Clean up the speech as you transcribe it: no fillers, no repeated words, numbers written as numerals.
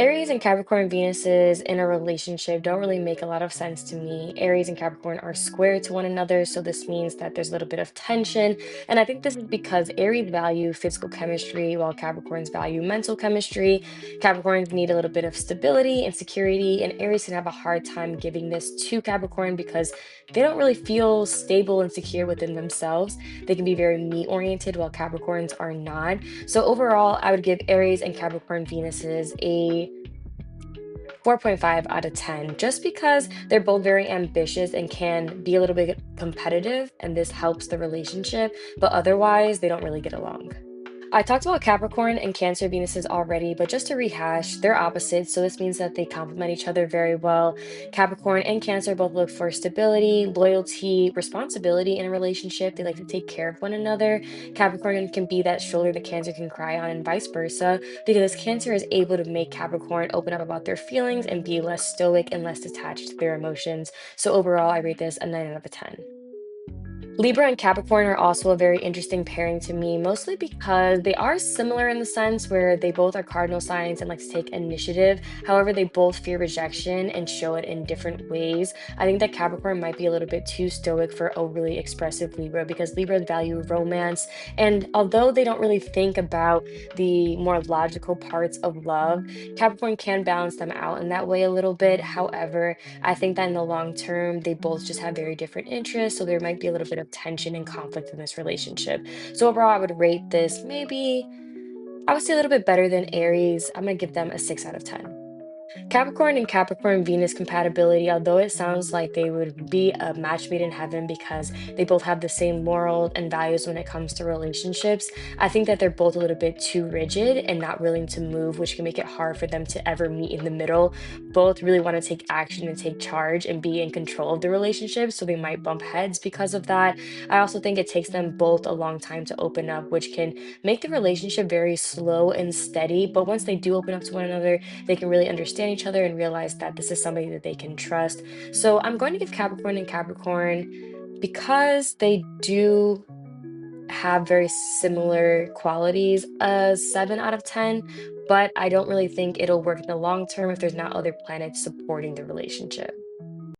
Aries and Capricorn Venuses in a relationship don't really make a lot of sense to me. Aries and Capricorn are square to one another, so this means that there's a little bit of tension. And I think this is because Aries value physical chemistry while Capricorns value mental chemistry. Capricorns need a little bit of stability and security, and Aries can have a hard time giving this to Capricorn because they don't really feel stable and secure within themselves. They can be very me oriented while Capricorns are not. So overall, I would give Aries and Capricorn Venuses a 4.5 out of 10, just because they're both very ambitious and can be a little bit competitive, and this helps the relationship, but otherwise, they don't really get along. I talked about Capricorn and Cancer Venuses already, but just to rehash, they're opposites, so this means that they complement each other very well. Capricorn and Cancer both look for stability, loyalty, responsibility in a relationship. They like to take care of one another. Capricorn can be that shoulder that Cancer can cry on, and vice versa, because Cancer is able to make Capricorn open up about their feelings and be less stoic and less detached to their emotions. So overall, I rate this a 9 out of a 10. Libra and Capricorn are also a very interesting pairing to me, mostly because they are similar in the sense where they both are cardinal signs and like to take initiative. However, they both fear rejection and show it in different ways. I think that Capricorn might be a little bit too stoic for overly expressive Libra because Libras value romance. And although they don't really think about the more logical parts of love, Capricorn can balance them out in that way a little bit. However, I think that in the long term, they both just have very different interests. So there might be a little bit of tension and conflict in this relationship. So overall, I would rate this maybe, I would say a little bit better than Aries. I'm going to give them a 6 out of 10. Capricorn and Capricorn Venus compatibility, although it sounds like they would be a match made in heaven because they both have the same morals and values when it comes to relationships, I think that they're both a little bit too rigid and not willing to move, which can make it hard for them to ever meet in the middle. Both really want to take action and take charge and be in control of the relationship, so they might bump heads because of that. I also think it takes them both a long time to open up, which can make the relationship very slow and steady. But once they do open up to one another, they can really understand each other and realize that this is somebody that they can trust. So I'm going to give Capricorn and Capricorn because they do have very similar qualities, a 7 out of 10, but I don't really think it'll work in the long term if there's not other planets supporting the relationship.